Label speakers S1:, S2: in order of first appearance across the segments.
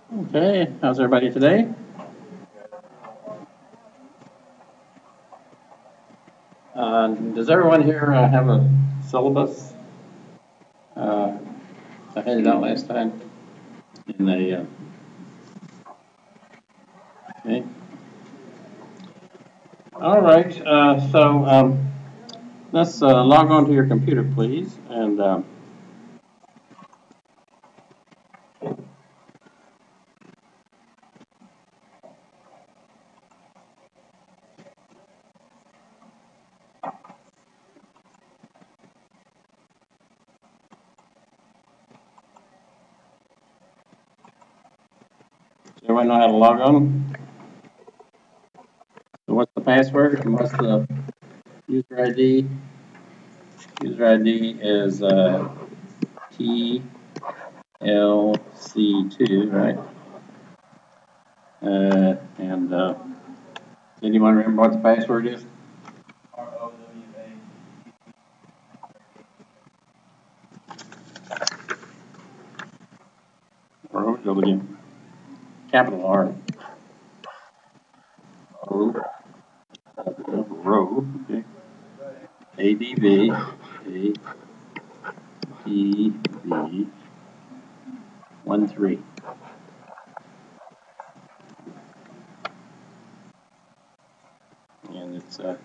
S1: Okay, how's everybody today? Does everyone here have a syllabus? Uh, I handed out last time. In the okay. All right. Let's log on to your computer, please. And does everyone know how to log on? So what's the password and what's the user ID? User ID is TLC2, right? And anyone remember what the password is? Or go again. Capital R. O. Row. Okay. ADV. ADV. 13. And it's the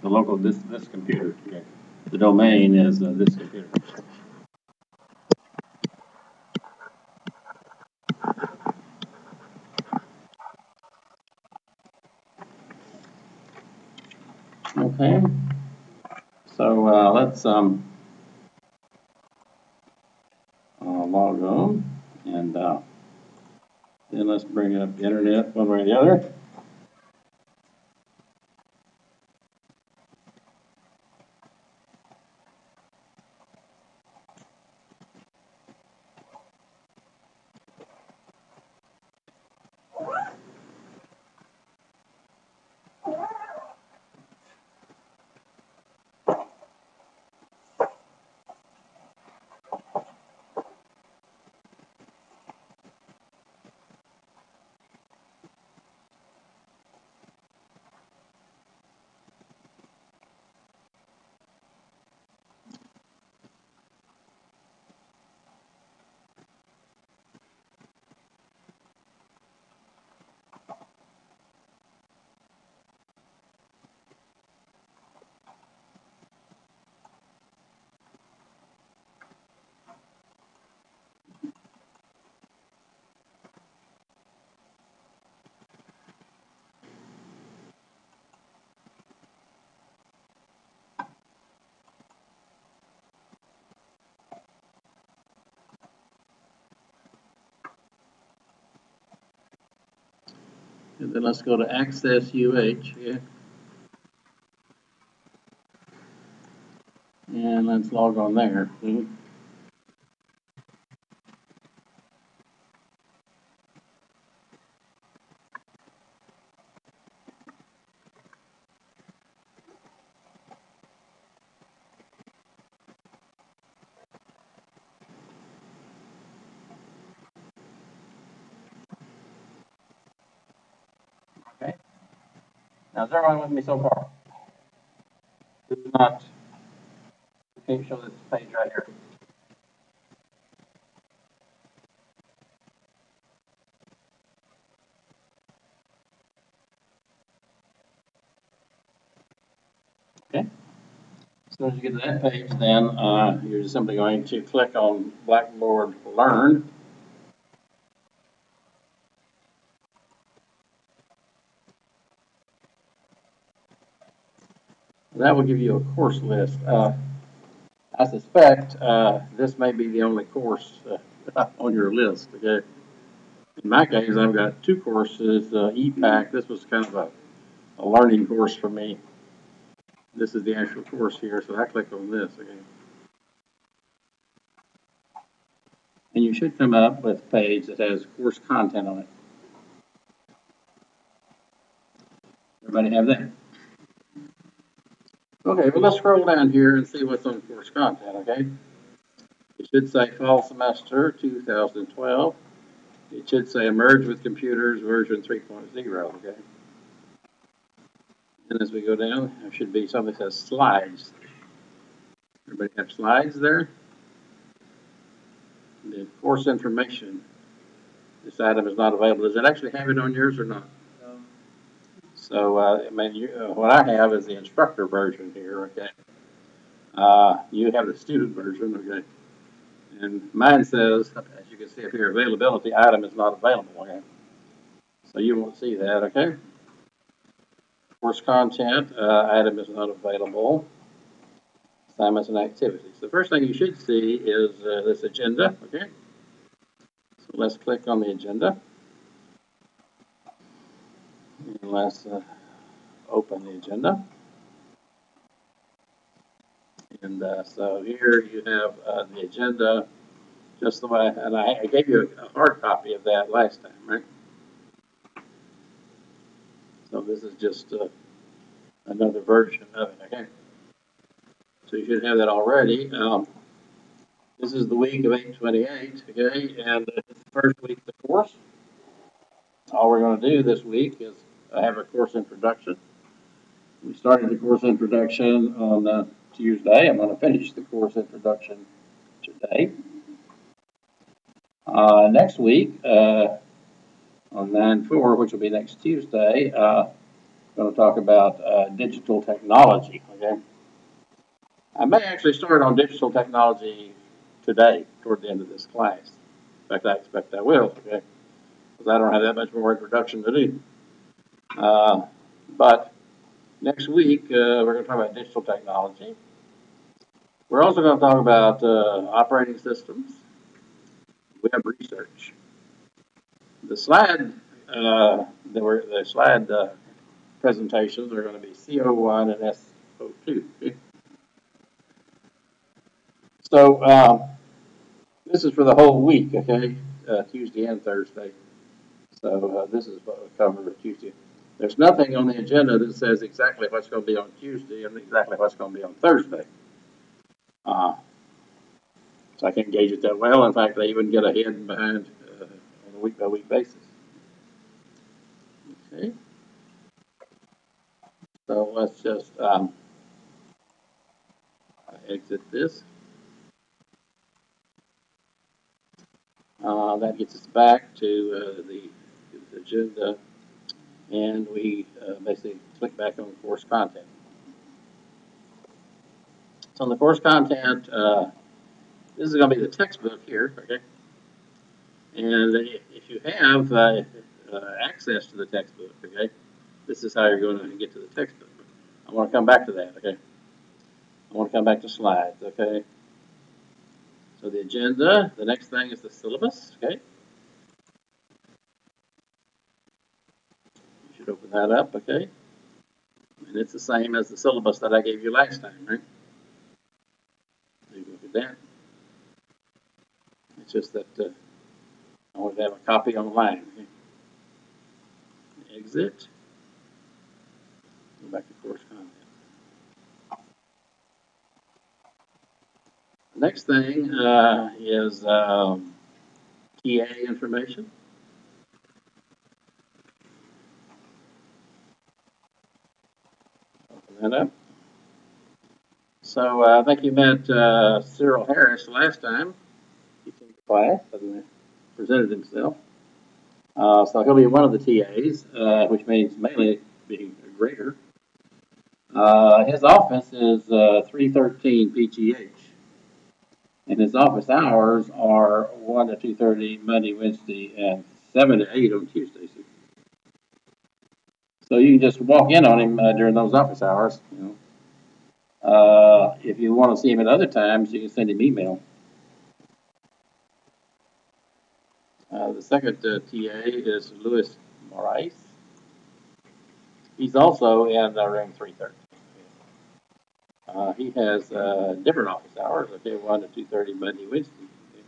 S1: local this computer. Okay. The domain is this computer. Okay. So let's log on and then let's bring up the internet one way or the other. And then let's go to Access UH here. And let's log on there. Okay. Now, is everyone with me so far? This is not, we can't show this page right here. Okay. As soon as you get to that page, then you're simply going to click on Blackboard Learn. That will give you a course list. I suspect this may be the only course on your list. Okay. In my case, I've got two courses, EPAC. This was kind of a learning course for me. This is the actual course here, so I click on this again. And you should come up with a page that has course content on it. Everybody have that? Okay, well, let's scroll down here and see what's on course content, okay? It should say fall semester 2012. it should say Emerge with Computers version 3.0, okay? And as we go down, there should be something that says Slides. Everybody have slides there? The course information. This item is not available. Does it actually have it on yours or not? No. So, I mean, what I have is the instructor version here, okay? You have the student version, okay? And mine says, as you can see up here, availability item is not available, okay? So you won't see that, okay? Course content item is not available. Assignments and activities. The first thing you should see is this agenda, okay? So let's click on the agenda. And let's open the agenda. And so here you have the agenda, just the way, and I gave you a hard copy of that last time, right? So this is just another version of it, okay? So you should have that already. This is the week of 8/28, okay? And it's the first week of the course. All we're going to do this week is have a course introduction. We started the course introduction on Tuesday. I'm going to finish the course introduction today. Next week, on 9/4, which will be next Tuesday, I'm going to talk about digital technology, okay? I may actually start on digital technology today, toward the end of this class. In fact, I expect I will, okay? Because I don't have that much more introduction to do. But next week, we're going to talk about digital technology. We're also going to talk about operating systems, web research. The slide, the slide presentations are going to be CO1 and SO2. Okay? So this is for the whole week, okay? Tuesday and Thursday. So this is what we cover Tuesday. There's nothing on the agenda that says exactly what's going to be on Tuesday and exactly what's going to be on Thursday. So I can't gauge it that well. In fact, I even get ahead and behind on a week-by-week basis. Okay. So let's just exit this. That gets us back to the agenda, and we basically click back on course content. So on the course content, this is going to be the textbook here, okay? And if you have access to the textbook, okay, this is how you're going to get to the textbook. I want to come back to that, okay? I want to come back to slides, okay? So the agenda, the next thing is the syllabus, okay? You should open that up, okay? And it's the same as the syllabus that I gave you last time, right? So you look at that. It's just that I want to have a copy online. Okay? Exit. Go back to course content. The next thing is TA information. Open that up. So I think you met Cyril Harris last time. He came to class and presented himself. So he'll be one of the TAs, which means mainly being a grader. His office is 313 PGH. And his office hours are 1 to 2:30 Monday, Wednesday, and 7 to 8 on Tuesdays. So you can just walk in on him during those office hours. You know. If you want to see him at other times, you can send him email. The second TA is Louis Morais. He's also in room 313. He has different office hours, okay, 1 to 2:30 Monday, Wednesday. Okay.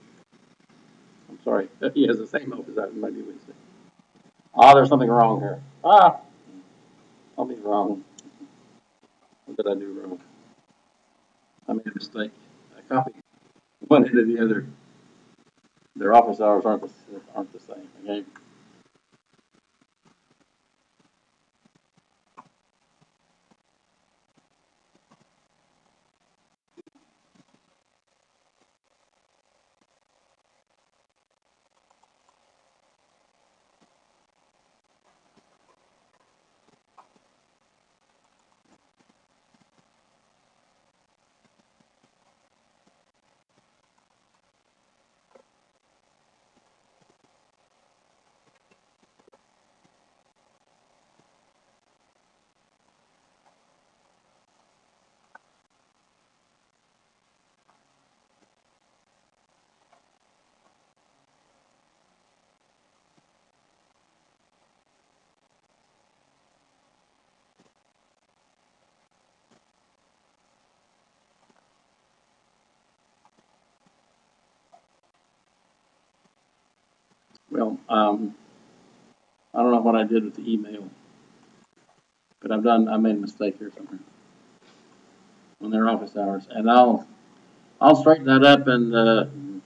S1: I'm sorry, he has the same office hours Monday, Wednesday. There's something wrong here. Something's wrong. What did I do wrong? I made a mistake. I copied one into the other. Their office hours aren't the same. Okay. Well, I don't know what I did with the email, but I made a mistake here somewhere on their office hours, and I'll straighten that up and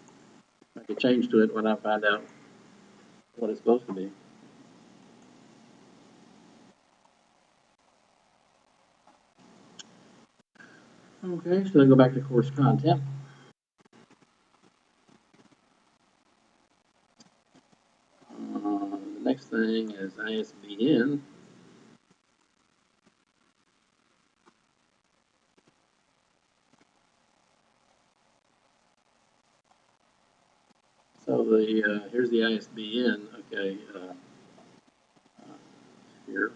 S1: make a change to it when I find out what it's supposed to be. Okay, so go back to course content. The next thing is ISBN. So here's the ISBN. Okay, here.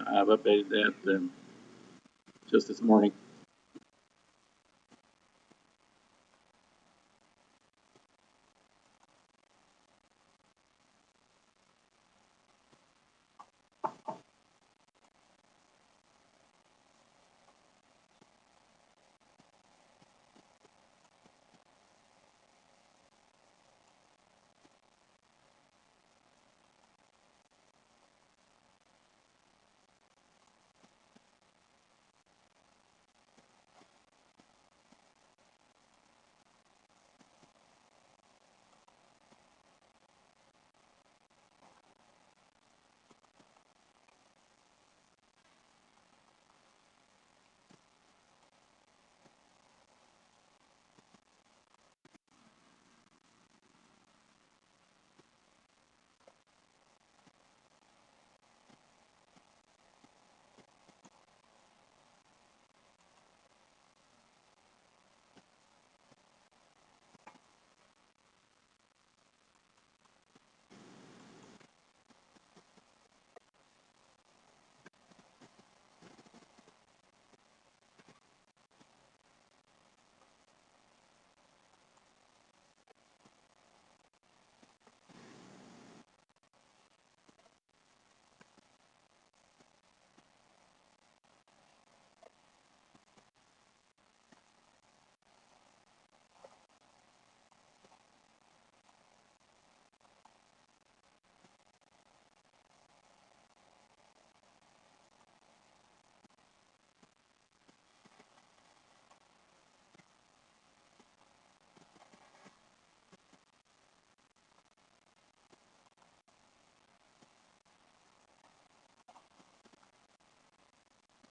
S1: I've updated that just this morning.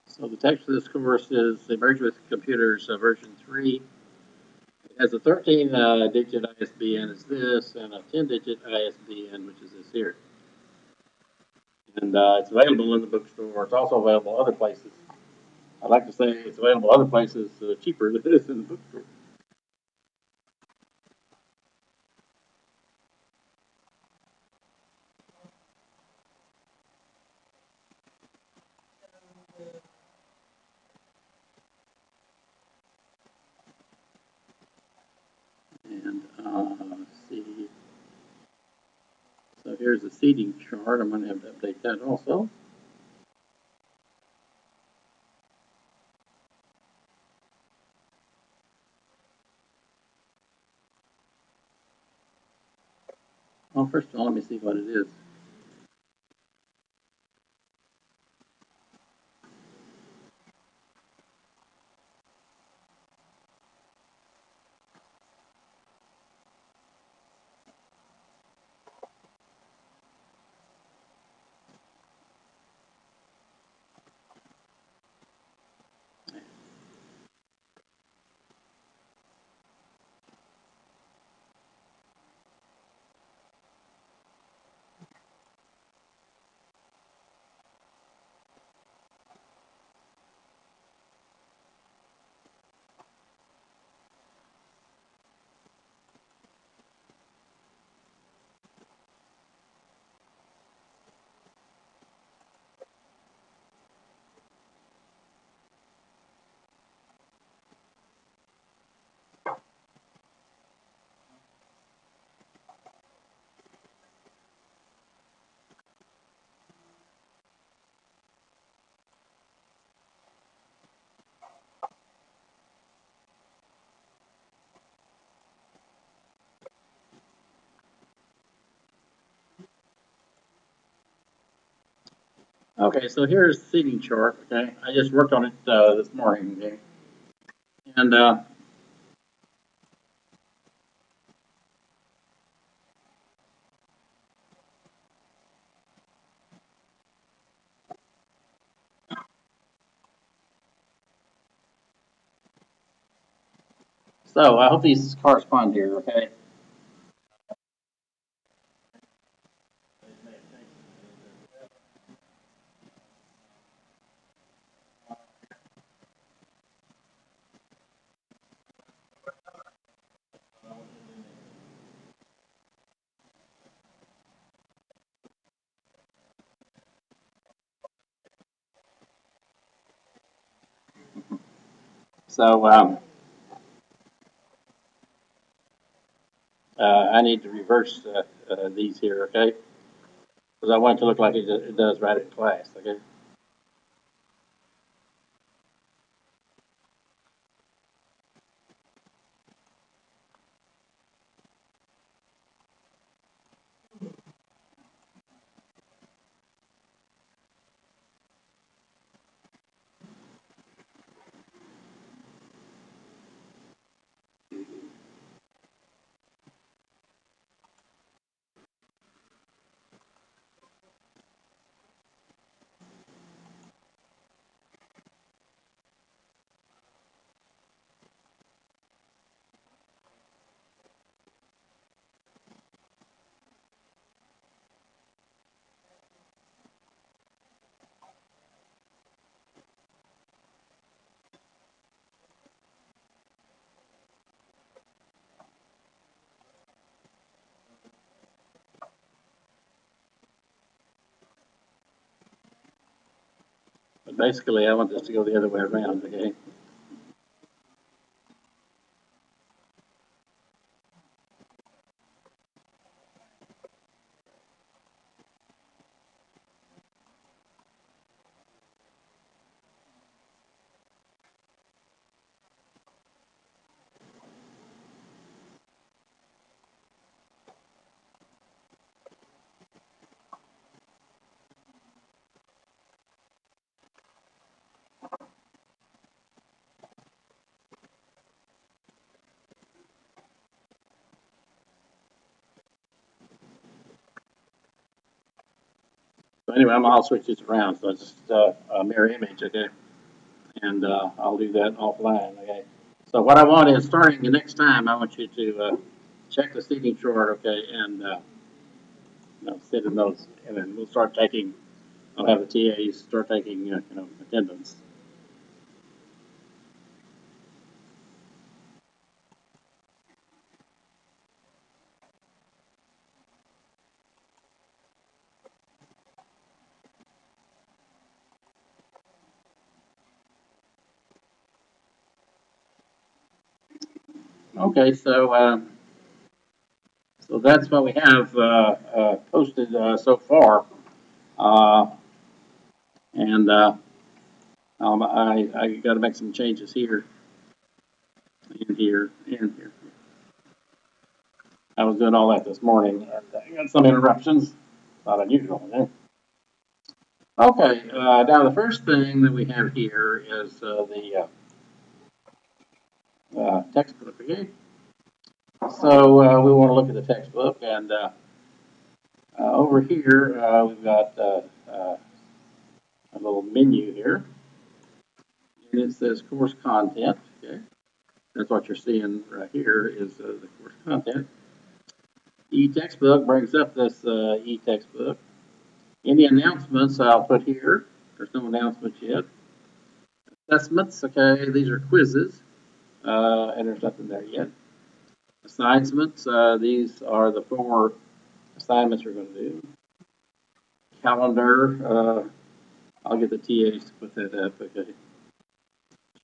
S1: So the text of this course is Emerge with Computers version 3. It has a 13-digit ISBN is this, and a 10-digit ISBN, which is this here. And it's available in the bookstore. It's also available other places. I'd like to say it's available other places cheaper than it is in the bookstore. here's the seating chart. I'm going to have to update that also. Well, first of all, let me see what it is. Okay, so here's the seating chart. Okay, I just worked on it this morning. Okay, and so I hope these correspond here. Okay. So I need to reverse these here. Okay, because I want it to look like it does right in class. Okay. But basically, I want this to go the other way around. Okay. So anyway, I'll switch this around. So it's just a mirror image. Okay. And I'll do that offline. Okay. So what I want is starting the next time, I want you to check the seating chart, okay, and send in those, and then we'll start taking. I'll have the TAs start taking, attendance. Okay, so So that's what we have posted so far. And I got to make some changes here, and here, and here. I was doing all that this morning, and I got some interruptions. Not unusual, eh? Okay, now the first thing that we have here is the textbook, okay? So we want to look at the textbook, and over here we've got a little menu here, and it says course content, okay? That's what you're seeing right here is the course content. E-textbook brings up this e-textbook. Any announcements I'll put here. There's no announcements yet. Assessments, okay, these are quizzes, and there's nothing there yet. Assignments, these are the 4 assignments we're going to do. Calendar, I'll get the TAs to put that up, okay.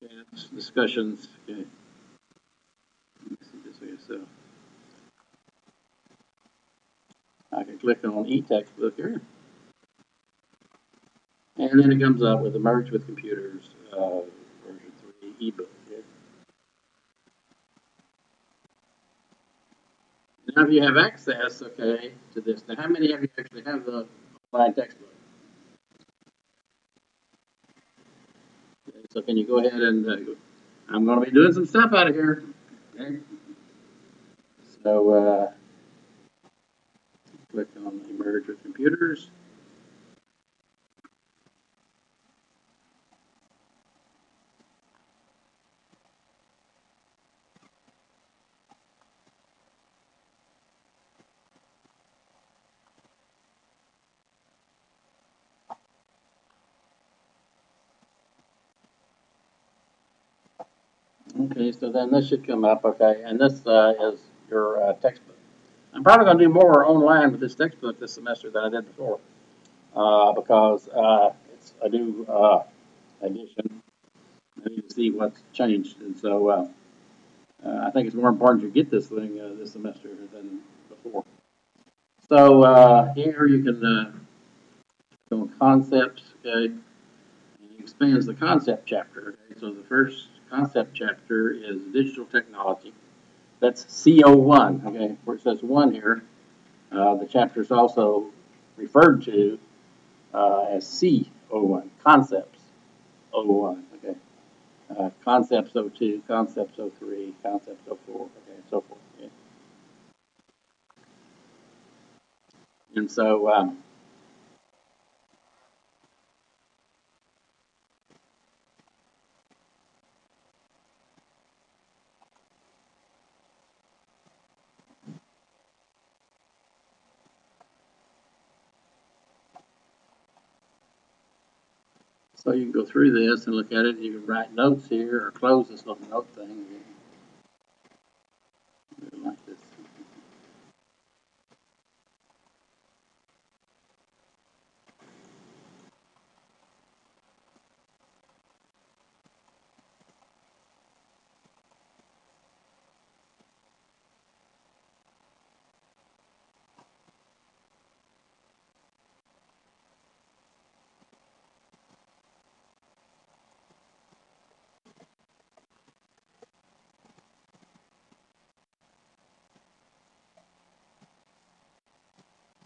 S1: Chats, discussions, okay. Let me see this way, so I can click on e-textbook here. And then it comes up with the Merge with Computers version 3 ebook. Okay. Now, if you have access, okay, to this, now how many of you actually have the online textbook? Okay, so can you go ahead and I'm going to be doing some stuff out of here. Okay. So click on the Merge with Computers. Okay, so then this should come up, okay, and this is your textbook. I'm probably going to do more online with this textbook this semester than I did before because it's a new edition. I need to see what's changed, and so I think it's more important to get this thing this semester than before. So here you can go on concepts, okay, and it expands the concept chapter. Okay? So the first concept chapter is digital technology. That's CO1, okay, where it says 1 here. The chapter is also referred to as CO1, concepts 01, okay. Concepts 02, concepts 03, concepts 04, okay, and so forth. Okay. And so you can go through this and look at it. You can write notes here or close this little note thing. Like this.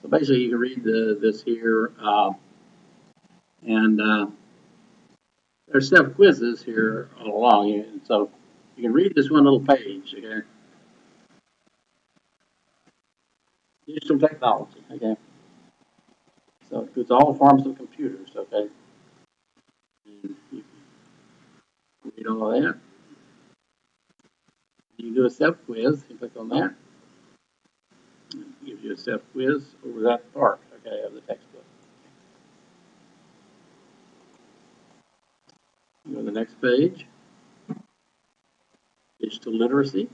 S1: So basically, you can read this here, and there's several quizzes here all along. And so you can read this one little page. Okay, digital technology. Okay, so it includes all forms of computers. Okay, and you can read all of that. You can do a self quiz. You click on that. It gives you a self quiz over that part. Okay, of the textbook. You go to the next page. Digital literacy.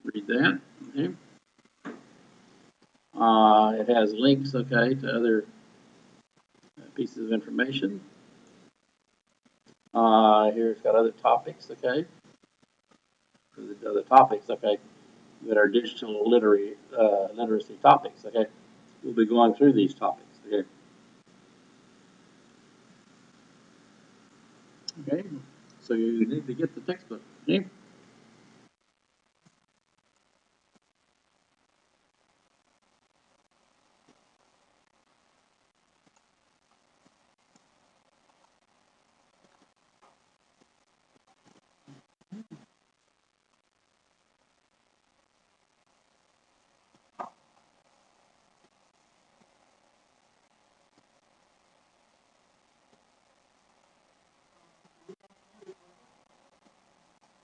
S1: Read that. Okay. It has links, okay, to other pieces of information. Here it's got other topics, okay. The other topics, okay. that are digital literacy topics. Okay, we'll be going through these topics. Okay. Okay. So you need to get the textbook. Okay.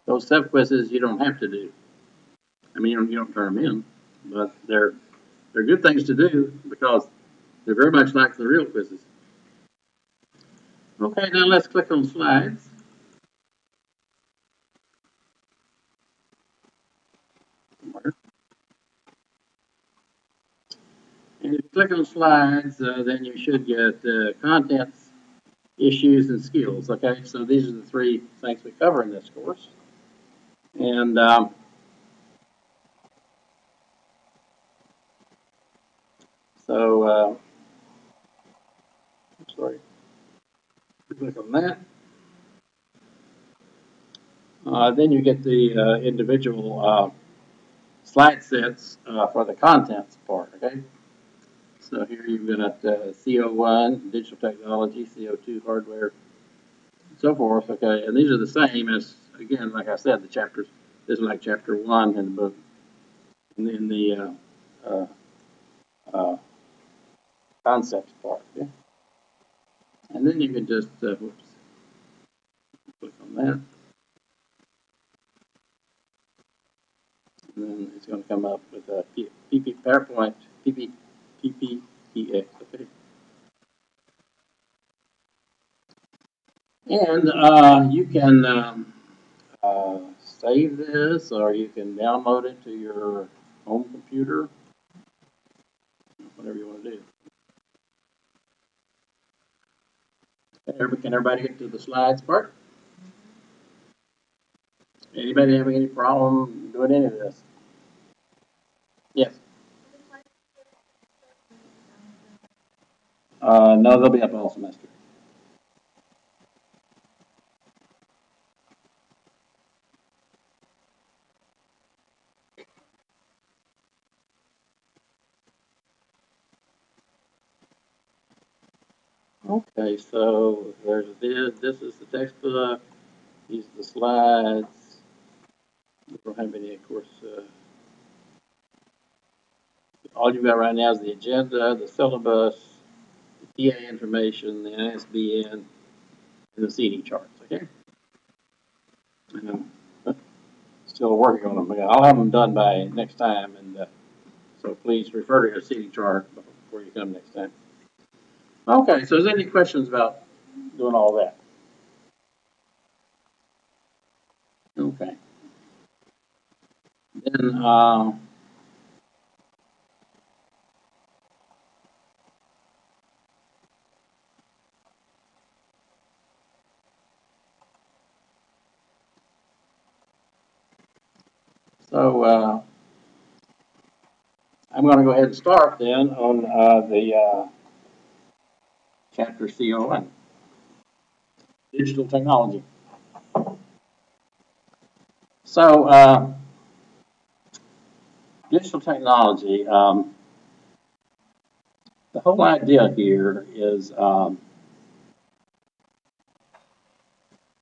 S1: Those sub quizzes you don't have to do. I mean, you don't turn them in, but they're good things to do because they're very much like the real quizzes. Okay, now let's click on slides. And if you click on slides, then you should get contents, issues, and skills. Okay, so these are the three things we cover in this course. And so, sorry, click on that. Then you get the individual slide sets for the contents part. Okay. So here you've got CO1, digital technology, CO2, hardware, and so forth. Okay, and these are the same as, again, like I said, the chapters. This is like chapter 1 in the book, and then the uh, uh, concepts part. Okay? And then you can just, whoops, click on that. And then it's going to come up with a PP PowerPoint, PPTX. Okay. And you can save this, or you can download it to your home computer, whatever you want to do. Can everybody get to the slides part? Anybody having any problem doing any of this? Yes. No, they'll be up all semester. Okay, so there's this. This is the textbook. These are the slides. We don't have any, of course. All you've got right now is the agenda, the syllabus, the TA information, the ISBN, and the seating charts. Okay. And I'm still working on them. I'll have them done by next time, and so please refer to your seating chart before you come next time. Okay. So, is there any questions about doing all that? Okay. Then. So I'm going to go ahead and start then on the chapter CON, digital technology. So digital technology, the whole idea here is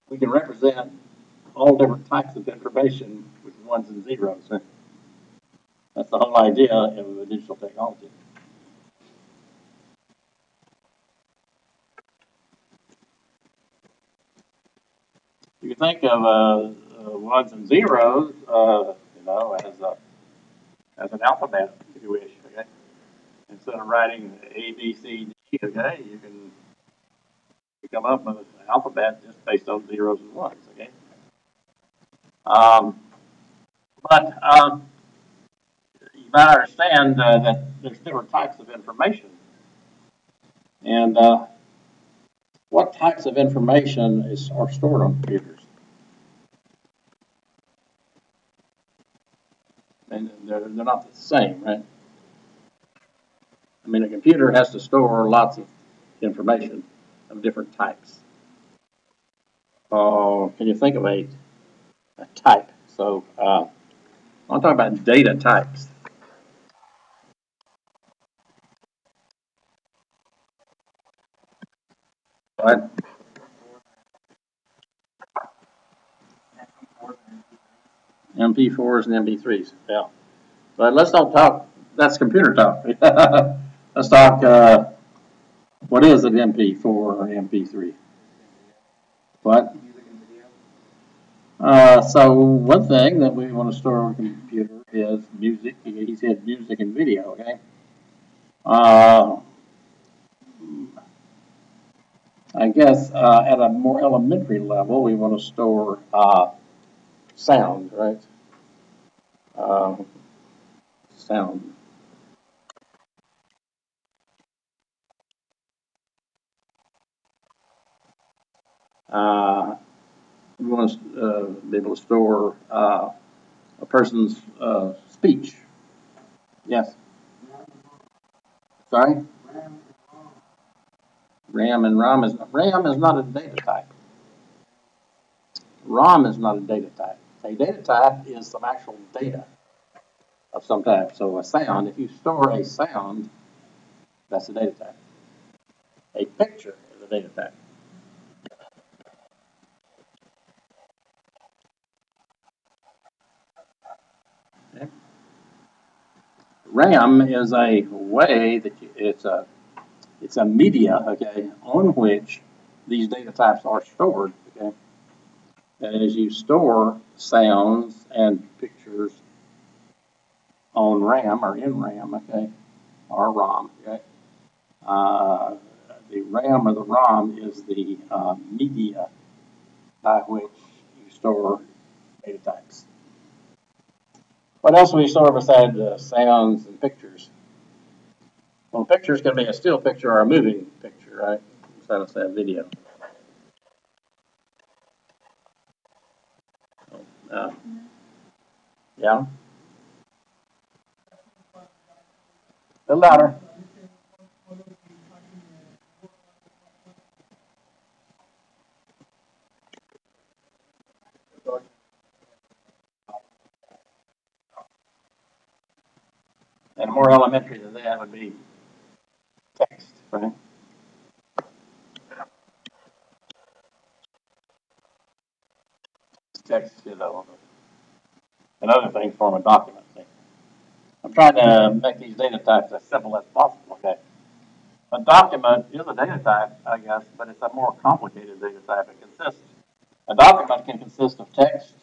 S1: we can represent all different types of information with ones and zeros. That's the whole idea of digital technology. You can think of ones and zeros, as an alphabet, if you wish. Okay, instead of writing A, B, C, D, okay, you can come up with an alphabet just based on zeros and ones. Okay, um, but you might understand that there's different types of information, and what types of information are stored on computers? And they're not the same, right? I mean, a computer has to store lots of information of different types. Can you think of a type? So I'm talking about data types. Right? MP4s and MP3s. Yeah. But let's not talk. That's computer talk. Let's talk. What is an MP4 or MP3? What? So one thing that we want to store on a computer is music. He said music and video. Okay. Uh, I guess at a more elementary level, we want to store sound, right? Uh, sound. Uh, we want to be able to store a person's speech. Yes. Sorry. RAM is not a data type. ROM is not a data type. A data type is some actual data of some type. So a sound, if you store a sound, that's a data type. A picture is a data type. Okay? RAM is a way that it's a media, okay, on which these data types are stored, okay. And as you store sounds and pictures on RAM or in RAM, okay, or ROM, okay, uh, the RAM or the ROM is the media by which you store data types. What else do we store besides sounds and pictures? Well, pictures can be a still picture or a moving picture, right? Instead of say a video. Uh, yeah, a little louder. And more elementary than that would be text, right? Text, and other things form a document. I'm trying to make these data types as simple as possible, okay? A document is a data type, I guess, but it's a more complicated data type. A document can consist of text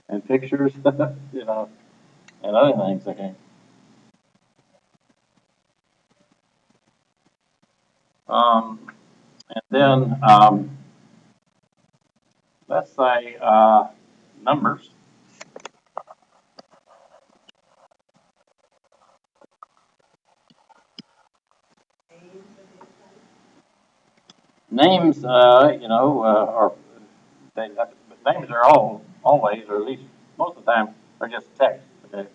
S1: and pictures, and other things, okay? Um, and then, let's say, numbers. Names, are names are always, or at least most of the time, are just text. Okay.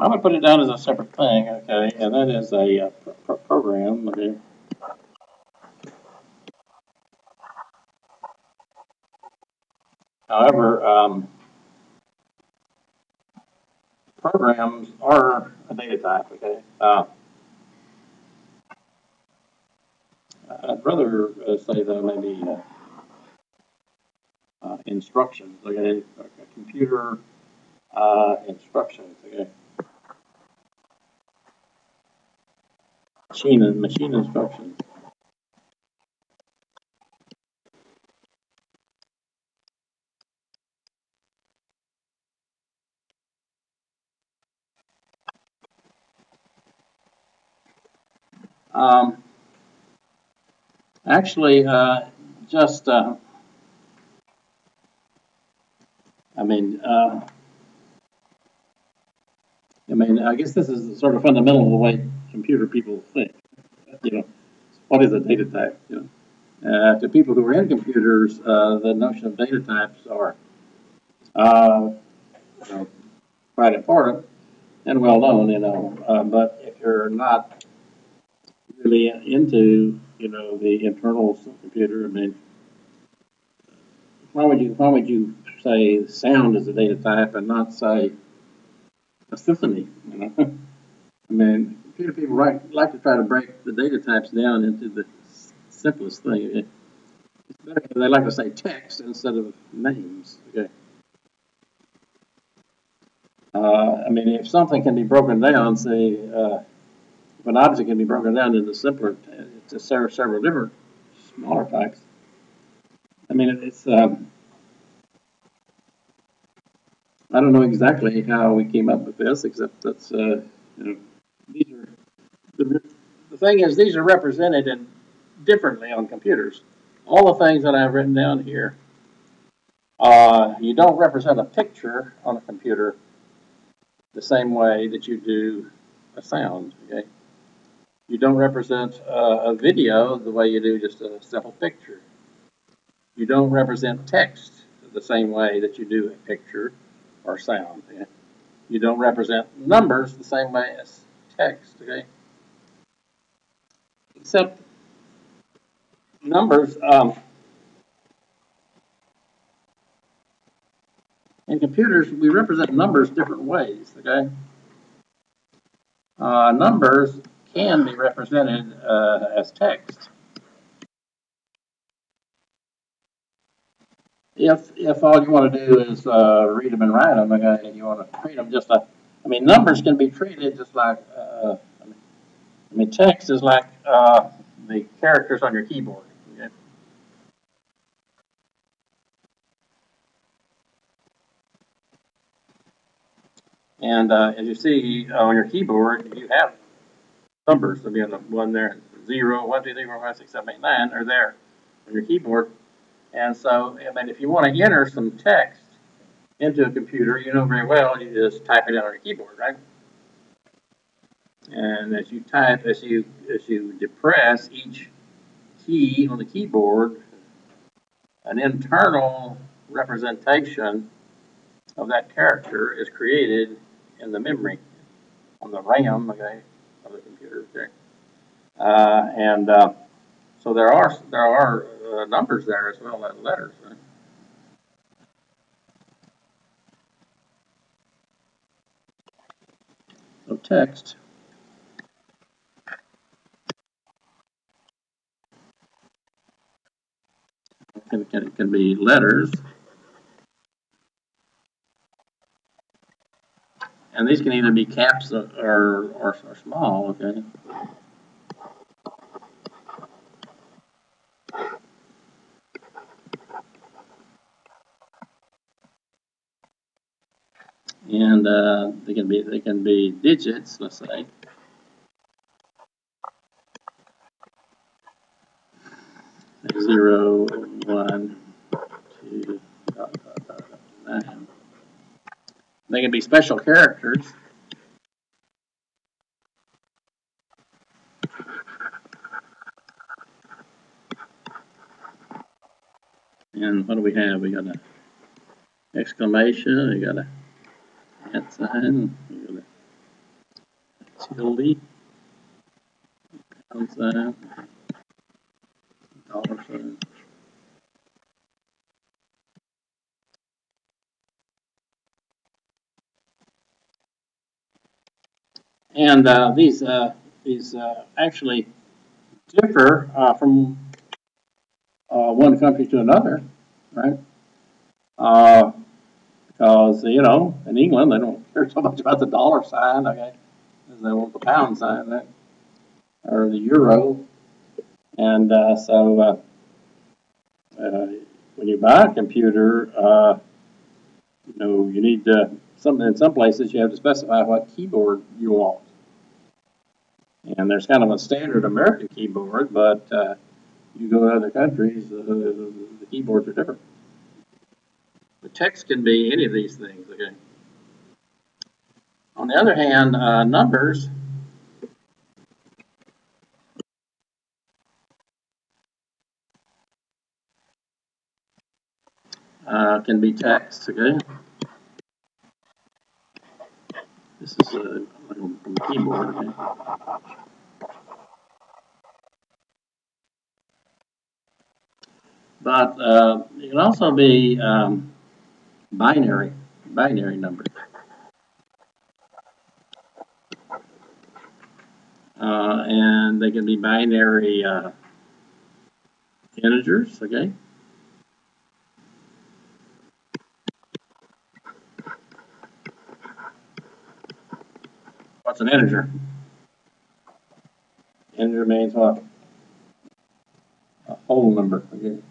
S1: I'm gonna put it down as a separate thing. Okay, and that is a program. Okay. However, programs are a data type. Okay. I'd rather say though maybe instructions. Okay, computer instructions. Okay, machine instructions. Um, actually, just I mean, I guess this is sort of fundamental to the way computer people think. You know, what is a data type? You know, to people who are in computers, the notion of data types are you know, quite important and well known. You know, but if you're not really into the internals of the computer, I mean, why would you say sound is a data type and not say a symphony? You know, I mean, computer people like to try to break the data types down into the simplest thing. It's better, they like to say text instead of names. Okay. I mean, if something can be broken down, say, if an object can be broken down into several different smaller types. I mean, it's I don't know exactly how we came up with this, except that's these are the thing is these are represented differently on computers. All the things that I've written down here, you don't represent a picture on a computer the same way that you do a sound. Okay, you don't represent a video the way you do just a simple picture. You don't represent text the same way that you do a picture or sound. Okay? You don't represent numbers the same way as text. Okay, except numbers. In computers, we represent numbers different ways. Okay, numbers can be represented as text if all you want to do is read them and write them. Okay, and you want to treat them just like, I mean, numbers can be treated just like. I mean, text is like the characters on your keyboard. Okay? And as you see on your keyboard, you have numbers. There'll be one there, 0, 1, 2, 3, 4, 5, 6, 7, 8, 9 are there on your keyboard. And so, I mean, if you want to enter some text into a computer, you know very well, you just type it in on your keyboard, right? And as you type, as you depress each key on the keyboard, an internal representation of that character is created in the memory on the RAM, okay, of the computer. Okay, and so there are numbers there as well as letters. Right? So text can be letters, and these can either be caps or small. Okay, and they can be digits. Let's say 0, 1, 2, 9. They can be special characters. And what do we have? We got an exclamation, we got a at sign, we got a tilde, pound sign, dollar sign. And these actually differ from one country to another, right? Uh, because in England they don't care so much about the dollar sign, okay, as they want the pound sign, right? Or the euro. And when you buy a computer, you need something. In some places, you have to specify what keyboard you want. And there's kind of a standard American keyboard, but you go to other countries, the keyboards are different. The text can be any of these things. Okay. On the other hand, numbers can be text, okay? This is from the keyboard, okay? But it can also be binary numbers. And they can be binary integers, okay? What's an integer? Integer means what? A whole number, okay?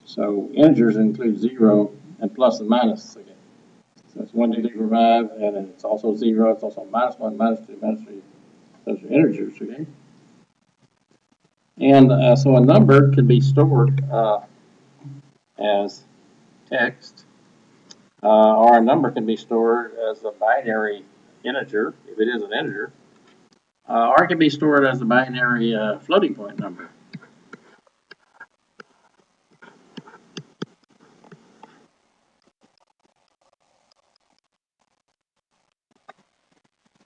S1: So integers include 0 and plus and minus, okay? So it's 1, 2, 3, 4, 5, and it's also 0, it's also -1, -2, -3. Those are integers, okay? And so a number can be stored as text, or a number can be stored as a binary integer, if it is an integer, or it can be stored as a binary floating point number.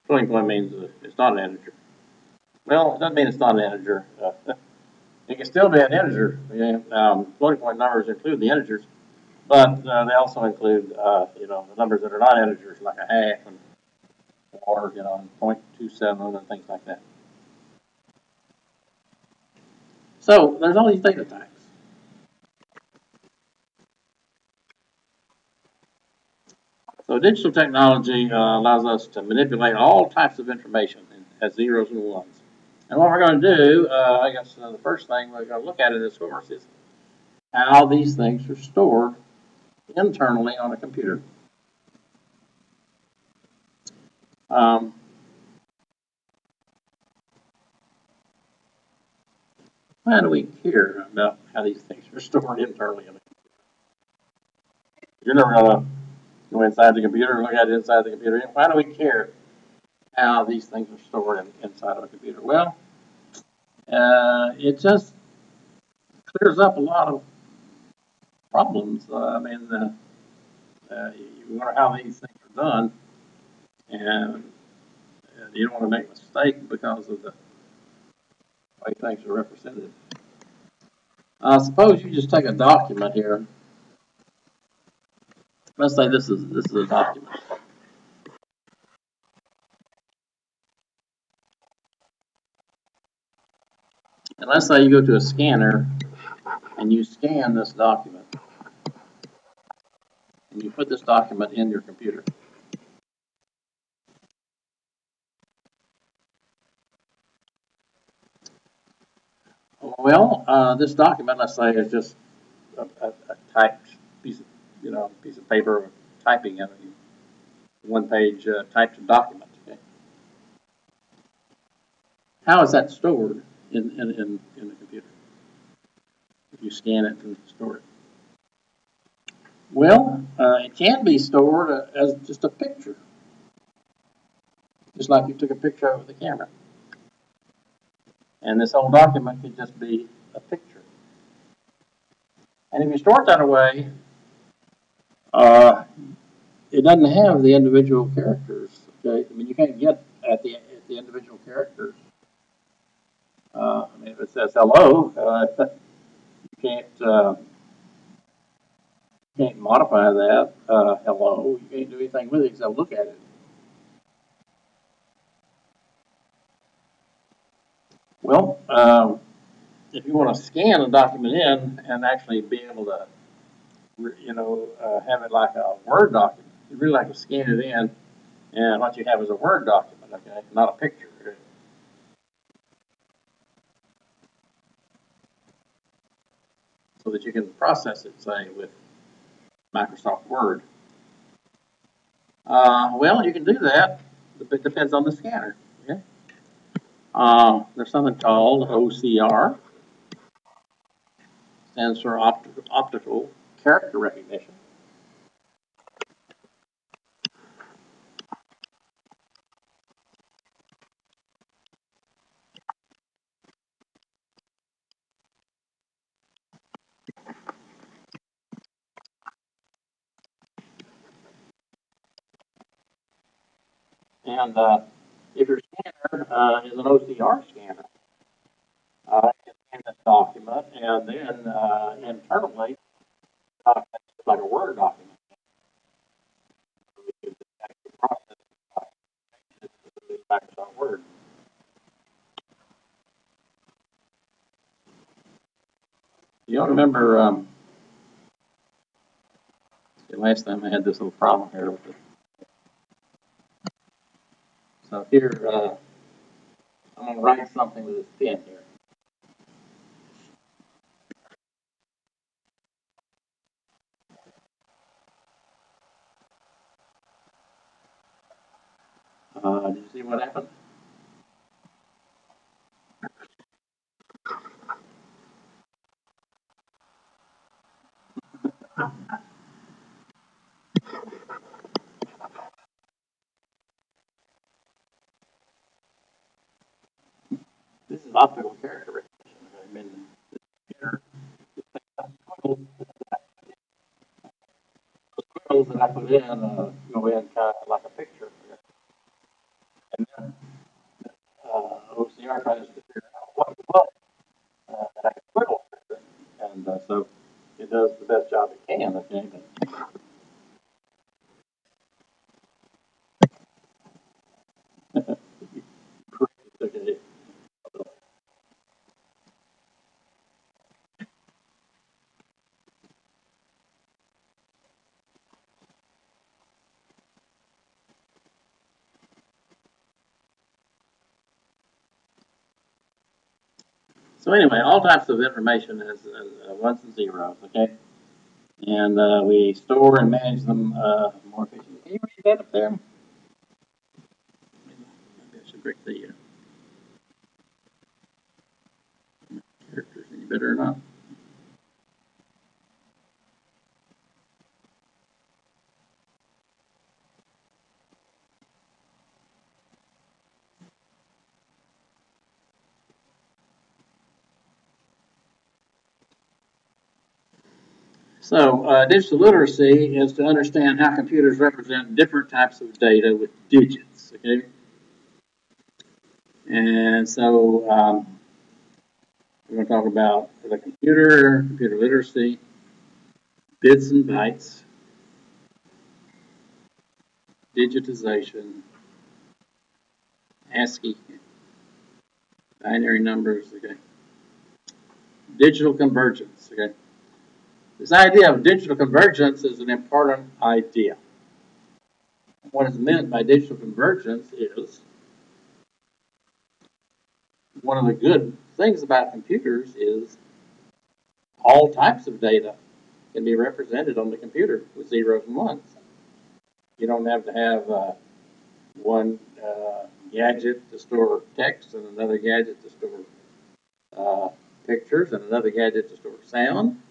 S1: Floating point means it's not an integer. Well, it doesn't mean it's not an integer. It can still be an integer. Floating point numbers include the integers, but they also include, the numbers that are not integers, like a half and or, 0.27 and things like that. So there's all these data types. So digital technology allows us to manipulate all types of information as zeros and ones. And what we're going to do, I guess the first thing we're going to look at in this course is how these things are stored internally on a computer. Why do we care about how these things are stored internally? You're never going to go inside the computer and look at it inside the computer. Why do we care how these things are stored inside of a computer? Well, it just clears up a lot of problems. You wonder how these things are done, and you don't want to make a mistake because of the way things are represented. Suppose you just take a document here. Let's say this is a document. And let's say you go to a scanner and you scan this document. And you put this document in your computer. Well, this document, let's say, is just a typed piece of paper typing in one-page typed document. Okay? How is that stored in the computer? If you scan it and store it. Well, it can be stored as just a picture, just like you took a picture of it with the camera. And this whole document could just be a picture. And if you store it that way, it doesn't have the individual characters. Okay, I mean you can't get at the individual characters. If it says hello, you can't modify that hello. You can't do anything with it except look at it. Well, if you want to scan a document in and actually be able to, have it like a Word document, you really like to scan it in, and what you have is a Word document, okay, not a picture. So that you can process it, say, with Microsoft Word. Well, you can do that. It depends on the scanner. Okay? There's something called OCR, stands for optical character recognition. And if your scanner is an OCR scanner, you scan this document, and then internally, it's like a Word document. You can actually process it in Microsoft Word. You all remember last time I had this little problem here with it. So here, I'm going to write something with this pen here. Did you see what happened? This is optical character recognition. I mean, the computer, the squiggles that I put in go in kind of like a picture. And then OCR tries to figure out what it was that I can squiggle. And so it does the best job it can, if anything. Okay. So anyway, all types of information is ones and zeros, okay? And we store and manage them more efficiently. Can you read that up there? Maybe I should break the characters any better or not. So digital literacy is to understand how computers represent different types of data with digits, okay? And so we're going to talk about the computer literacy, bits and bytes, digitization, ASCII, binary numbers, okay? Digital convergence, okay? This idea of digital convergence is an important idea. What is meant by digital convergence is one of the good things about computers is all types of data can be represented on the computer with zeros and ones. You don't have to have one gadget to store text and another gadget to store pictures and another gadget to store sound.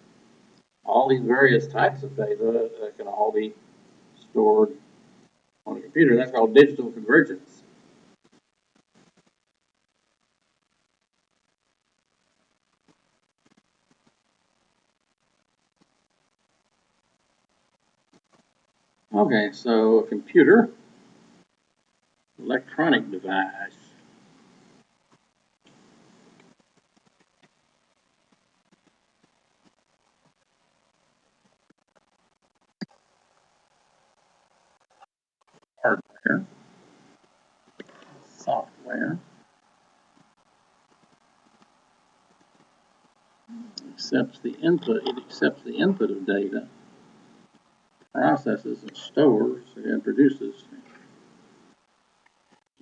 S1: All these various types of data can all be stored on a computer. That's called digital convergence. Okay, so a computer, electronic device. Hardware, software, accepts the input. It accepts the input of data, processes and stores and produces.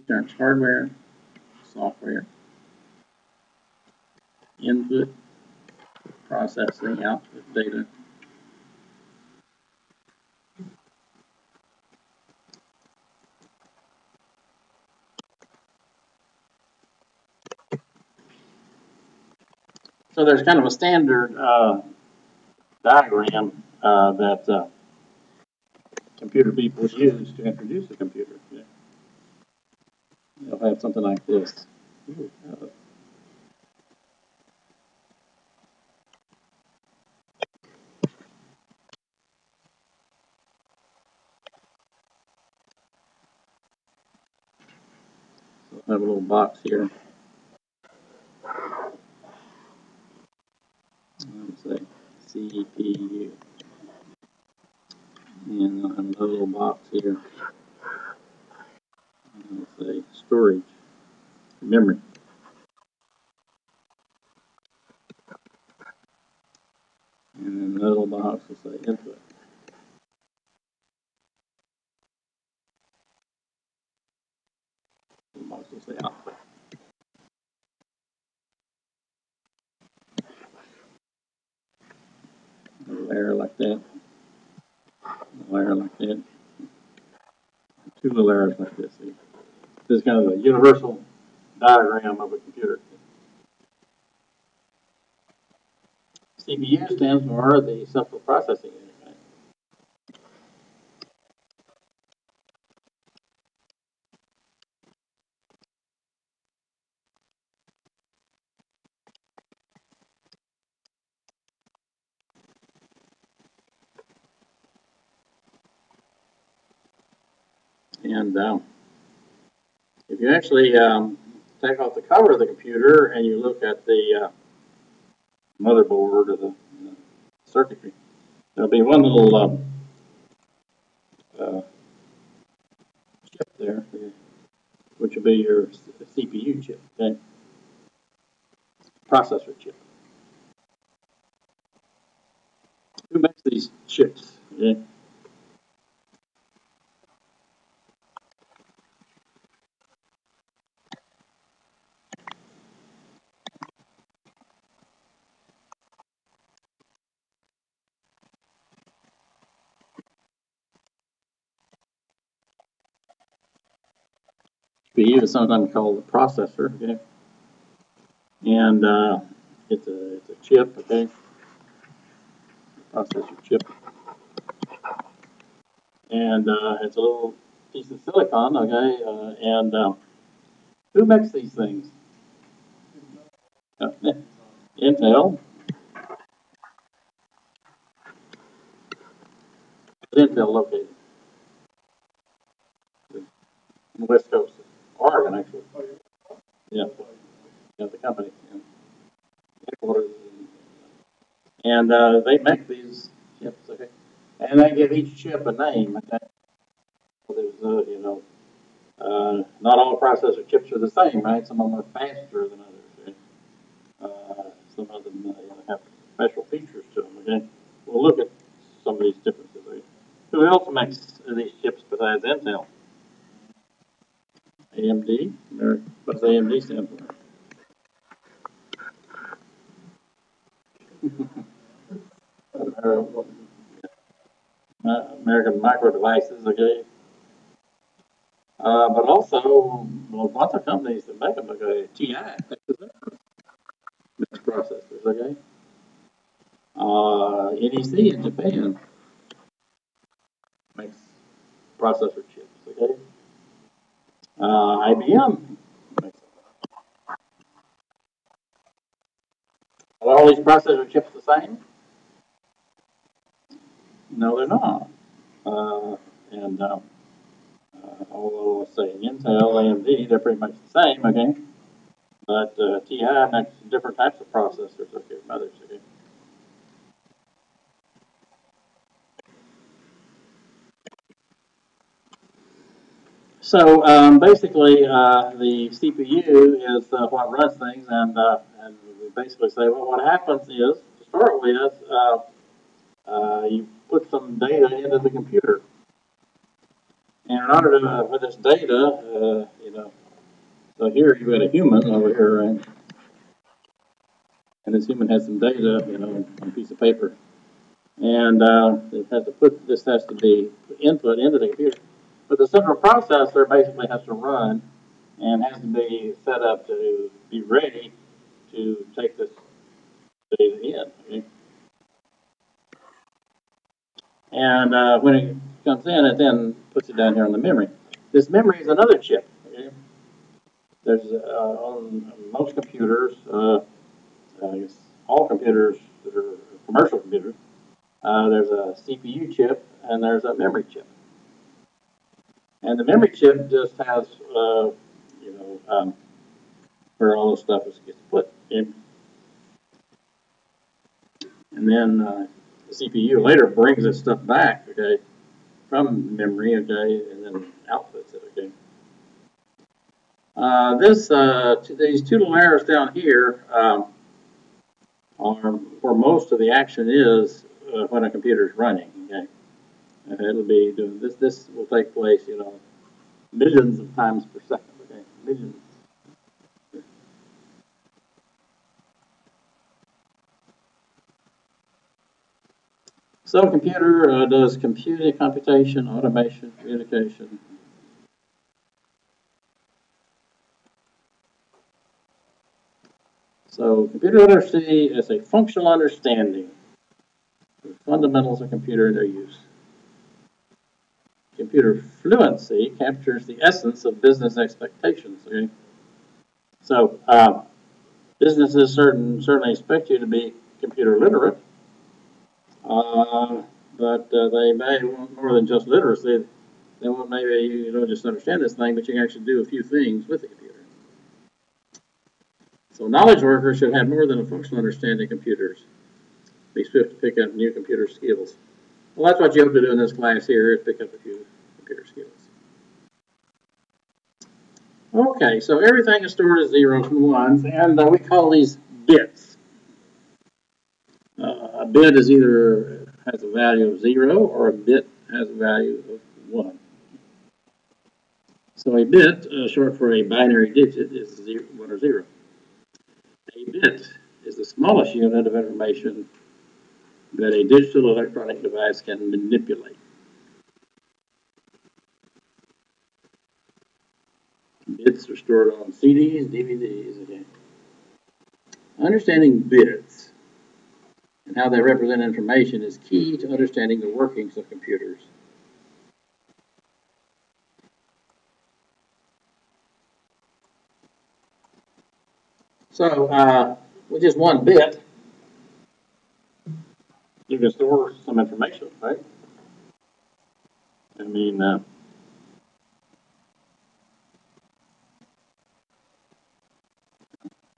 S1: There's hardware, software, input, processing, output data. So there's kind of a standard diagram that computer people use to introduce a computer. Yeah. They'll have something like this. have a little box here. Let's say CPU. And I'll have another little box here. And let's say storage, memory. And then another little box will say input. The box will say output. A layer like that. A layer like that. Two little layers like this. See? This is kind of a universal diagram of a computer. CPU stands for the central processing unit. And if you actually take off the cover of the computer and you look at the motherboard or the circuitry, there'll be one little chip there, which will be your CPU chip, okay? Processor chip. Who makes these chips? Okay? CPU is sometimes called the processor, okay? And it's a chip, okay? Processor chip. And it's a little piece of silicon, okay? Who makes these things? Intel. Intel located on the west coast, Oregon, actually. Yeah, yeah, the company. Yeah. And they make these chips, okay? And they give each chip a name. Okay? There's, not all processor chips are the same, right? Some of them are faster than others. Okay? Some of them have special features to them. Okay, we'll look at some of these differences. Okay? Who else makes these chips besides Intel? AMD. What's AMD stand for? American Micro Devices. Okay, but also lots of companies that make them. Okay, TI makes processors. Okay, NEC in Japan makes processor chips. Okay, IBM makes them. Are all these processor chips the same? No, they're not. And although let's say Intel, AMD, they're pretty much the same, okay? But TI makes different types of processors, okay, from others, okay? So basically, the CPU is what runs things, and we basically say, well, what happens is, to start with, you put some data into the computer, and in order to for this data, so here you got a human over here, right? And this human has some data, on a piece of paper, and it has to put this has to be input into the computer. But the central processor basically has to run and has to be set up to be ready to take this data in. Okay? And when it comes in, it then puts it down here on the memory. This memory is another chip. Okay? There's on most computers, I guess all computers that are commercial computers, there's a CPU chip and there's a memory chip. And the memory chip just has, where all this stuff gets put in. And then the CPU later brings this stuff back, okay, from memory, okay, and then outputs it, okay. These two little arrows down here are where most of the action is when a computer is running, okay. It'll be doing this. This will take place, millions of times per second, okay, millions. So a computer does computing, computation, automation, communication. So computer literacy is a functional understanding of the fundamentals of computer and their use. Computer fluency captures the essence of business expectations. Okay? So businesses certainly expect you to be computer literate, but they may want more than just literacy. They want maybe just understand this thing, but you can actually do a few things with the computer. So knowledge workers should have more than a functional understanding of computers. Be swift to pick up new computer skills. Well, that's what you hope to do in this class here, is pick up a few computer skills. Okay, so everything is stored as zeros and ones, and we call these bits. A bit is either has a value of 0 or a bit has a value of 1. So a bit, short for a binary digit, is 1 or 0. A bit is the smallest unit of information that a digital electronic device can manipulate. Bits are stored on CDs, DVDs, okay. Understanding bits and how they represent information is key to understanding the workings of computers. So, with just one bit, you can store some information, right? I mean,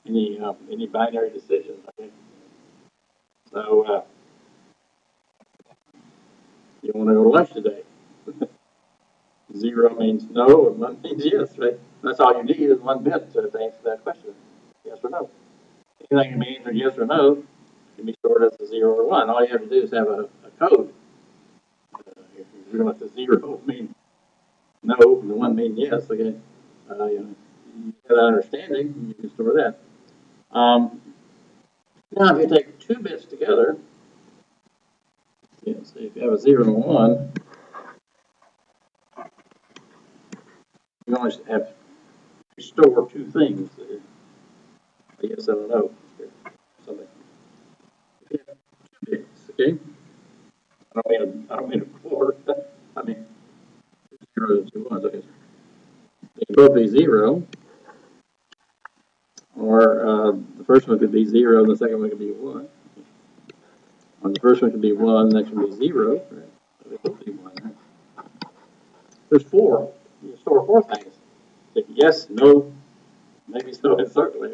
S1: any binary decision. Okay? So, you want to go to lunch today? 0 means no, and 1 means yes, right? That's all you need is 1 bit to answer that question, yes or no. Anything can be either yes or no can be stored as a 0 or 1. All you have to do is have a code. If you want the 0 mean no, and the 1 means yes, okay. You have that understanding, you can store that. Now, if you take 2 bits together, so if you have a 0 and 1, you only have to store 2 things, a yes and a no. Something. If you have 2 bits, okay. I don't mean a quarter. I mean 0 and 2 ones. Okay. They can both be 0, or the first one could be 0, and the second one could be 1. Or the first one could be 1, the next one could be 0. Right? So they both be 1. Right? There's 4. You can store 4 things. Yes, no, maybe so, and certainly.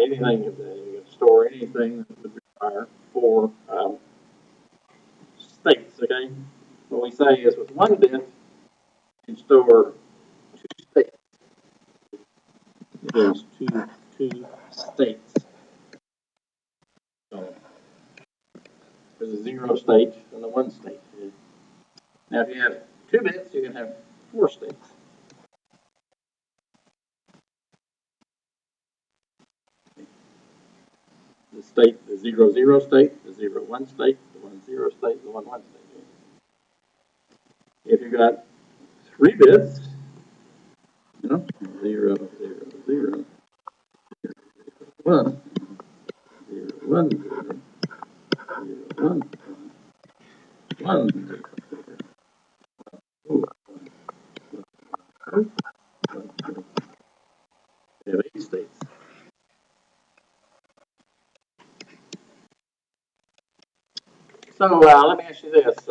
S1: Anything, you can store anything that would require 4 states, okay? What we say is with 1 bit, you can store 2 states. There's two states. So there's a 0 state and a 1 state. Now, if you have 2 bits, you can have 4 states. The state, the 0, 0 state, the 0, 1 state, the 1, 0 state, the 1, 1 state. If you got 3 bits, 0, 0, 0, 1, 0, 1, 0, 1, 1, 0. You have 8 states. So let me ask you this.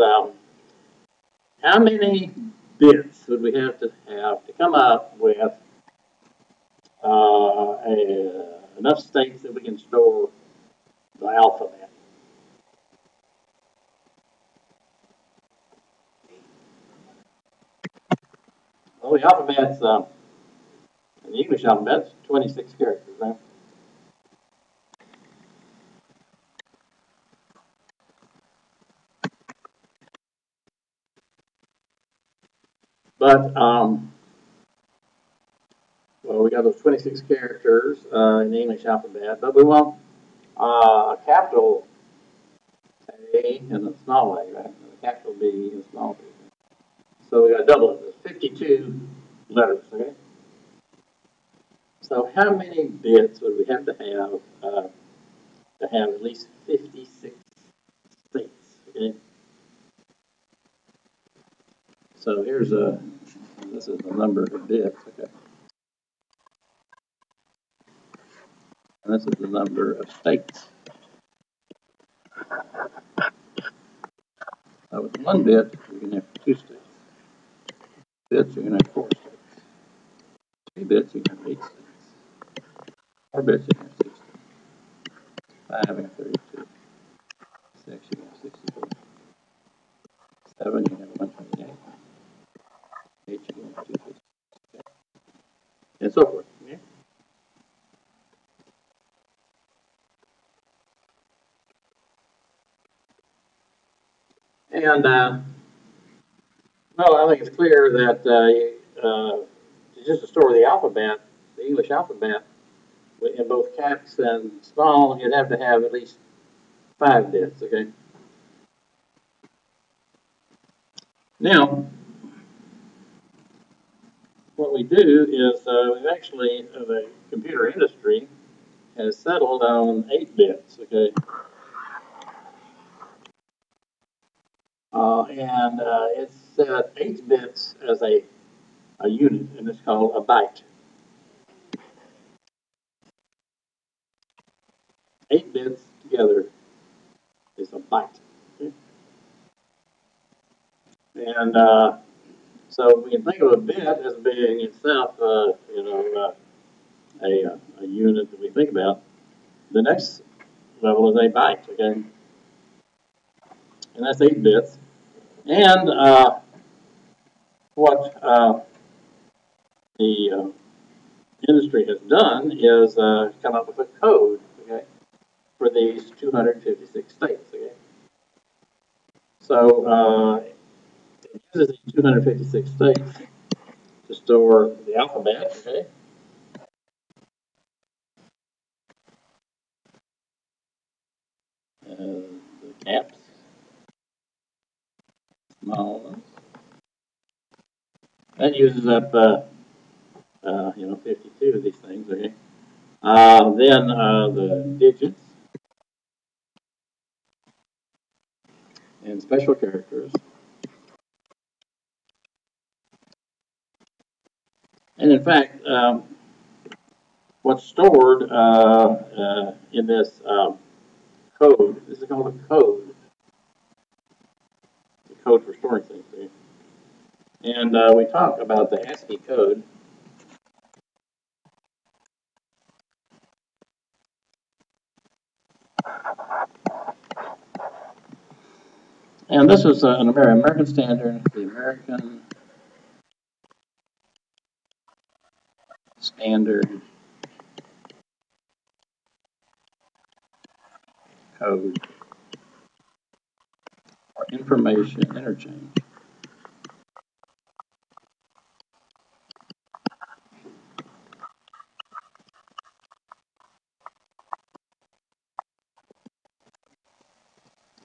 S1: How many bits would we have to come up with enough states that we can store the alphabet. Well, the alphabet's, the English alphabet's 26 characters, right? But, well, we got those 26 characters in the English alphabet, but we want a capital A and a small a, right? And a capital B and a small b. So we got to double it. There's 52 letters, okay? So how many bits would we have to have at least 56 states, okay? So here's this is the number of bits, okay? And this is the number of states. With one bit, you can have 2 states. Bits, you can have 4 states. 3 bits, you can have 8 states. 4 bits, you can have 16. 5, you can have 32. 6, you can have 64. 7, you can have 128. 8, you can have 250. And so forth. Okay? And, well, I think it's clear that just to store the alphabet, the English alphabet, in both caps and small, you'd have to have at least 5 bits, okay? Now, what we do is we've actually, the computer industry has settled on 8 bits, okay? And it's set 8 bits as a unit, and it's called a byte. 8 bits together is a byte. Okay? And so we can think of a bit as being itself, a unit that we think about. The next level is a byte, okay? And that's 8 bits. And what the industry has done is come up with a code, okay, for these 256 states, okay? So it uses these 256 states to store the alphabet, okay? The caps, small ones. That uses up, 52 of these things, okay? Then the digits and special characters. And in fact, what's stored in this code, this is called a code. The code for storing things. Okay? And we talk about the ASCII code. And this is an American standard, the American Standard Code for Information Interchange.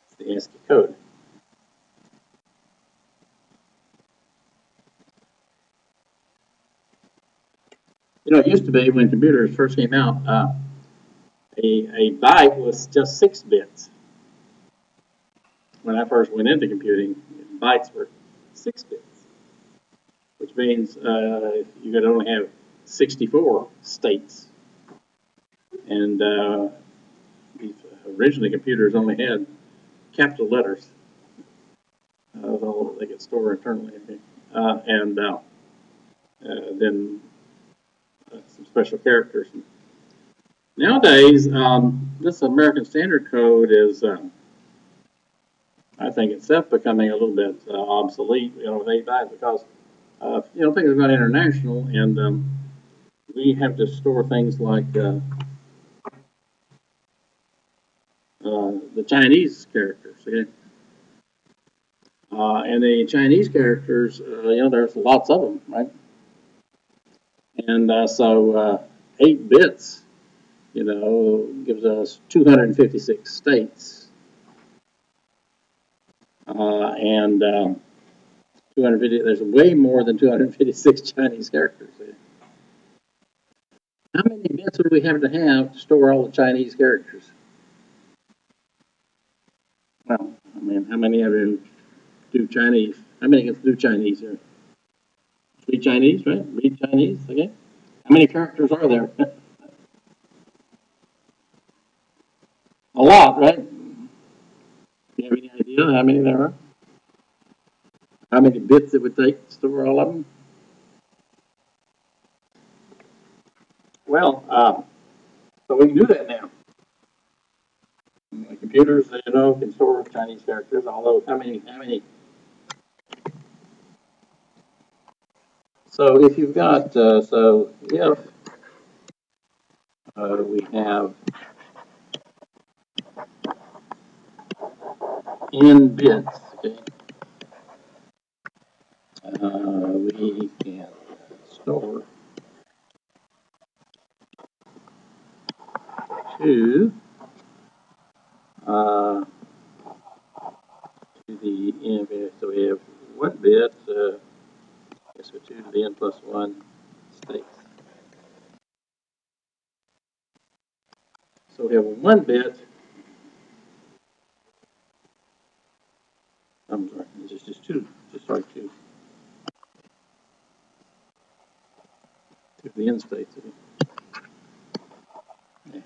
S1: It's the ASCII code. You know, it used to be when computers first came out, a byte was just 6 bits. When I first went into computing, bytes were 6 bits, which means you could only have 64 states. And originally computers only had capital letters. That was all they could store internally. Okay? And then some special characters. Nowadays, this American Standard Code is, I think, itself becoming a little bit obsolete. With AI because things have gone international, and we have to store things like the Chinese characters. Okay? And the Chinese characters, there's lots of them, right? And so 8 bits, gives us 256 states. And 250, there's way more than 256 Chinese characters. How many bits would we have to store all the Chinese characters? Well, I mean, how many of you do Chinese? How many can do Chinese here? Read Chinese, right? Read Chinese, okay? How many characters are there? A lot, right? Do you have any idea how many there are? How many bits it would take to store all of them? Well, so we can do that now. The computers, can store Chinese characters. Although, how many? So if you've got, if we have n bits, okay, we can store two to the n bit. So we have 1 bit, so 2 to the n plus 1 states. So we have 1 bit. I'm sorry, it's just 2. Just sorry, 2 to the n states. Okay. Yeah.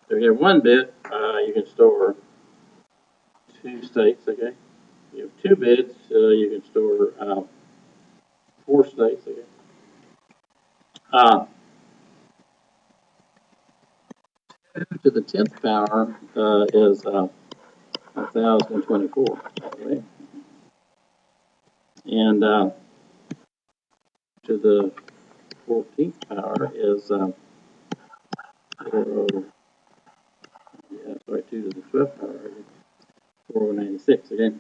S1: So you have 1 bit, you can store 2 states. Okay. You have 2 bits, you can store 4 states. Okay. 2 to the 10th power is 1,024. Okay. And to the 14th power is 2 to the 12th power, 4096 again.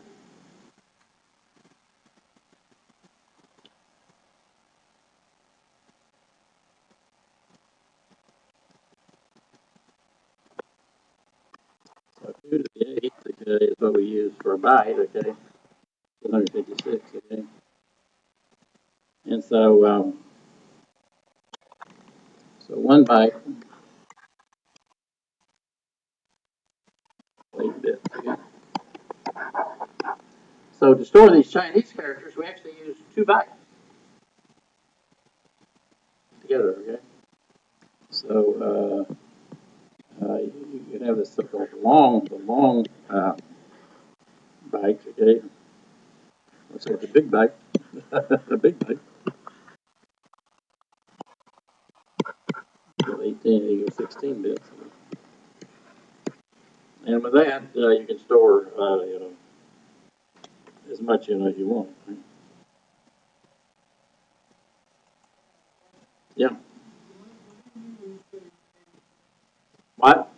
S1: So 2 to the 8th, okay, is what we use for a byte, okay, 256, okay. And so, so 1 byte, 8 bits, okay. So to store these Chinese characters, we actually use 2 bytes together, okay. So you can have this so-called long byte, okay. Let's say the big byte, the big byte. 18 equals 16 bits. And with that, you can store, as much as you want. Right? Yeah. What?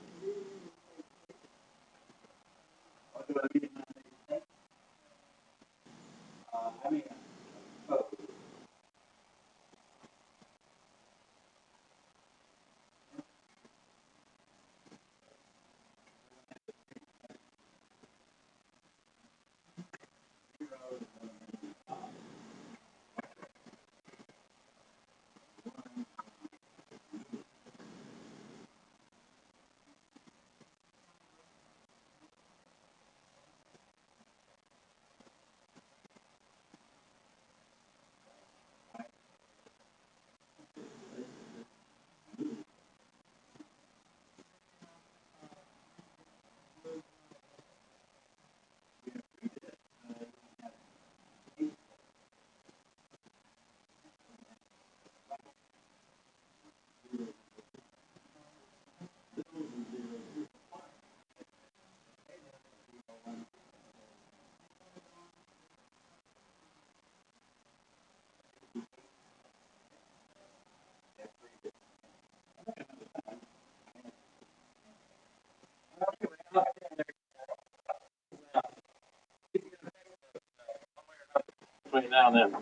S1: between now and then.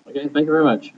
S1: Okay, thank you very much.